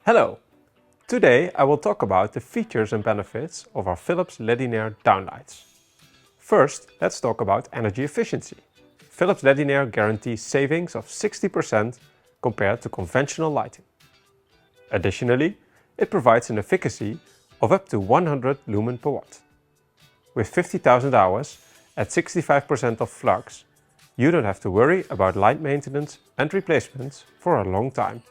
Hello! Today I will talk about the features and benefits of our Philips Ledinaire Downlights. First, let's talk about energy efficiency. Philips Ledinaire guarantees savings of 60% compared to conventional lighting. Additionally, it provides an efficacy of up to 100 lumen per watt. With 50,000 hours at 65% of flux, you don't have to worry about light maintenance and replacements for a long time.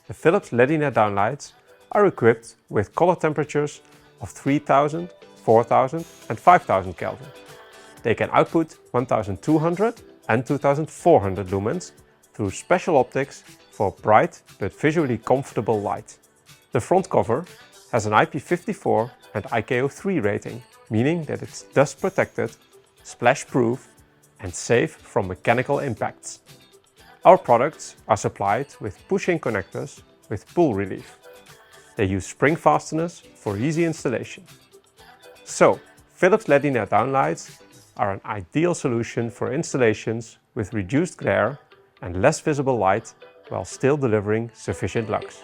The Philips Ledinaire Downlights are equipped with color temperatures of 3000, 4000 and 5000 Kelvin. They can output 1200 and 2400 lumens through special optics for bright but visually comfortable light. The front cover has an IP54 and IKO3 rating, meaning that it's dust protected, splash proof and safe from mechanical impacts. Our products are supplied with push-in connectors with pull relief. They use spring fasteners for easy installation. So, Philips Ledinaire Downlights are an ideal solution for installations with reduced glare and less visible light while still delivering sufficient lux.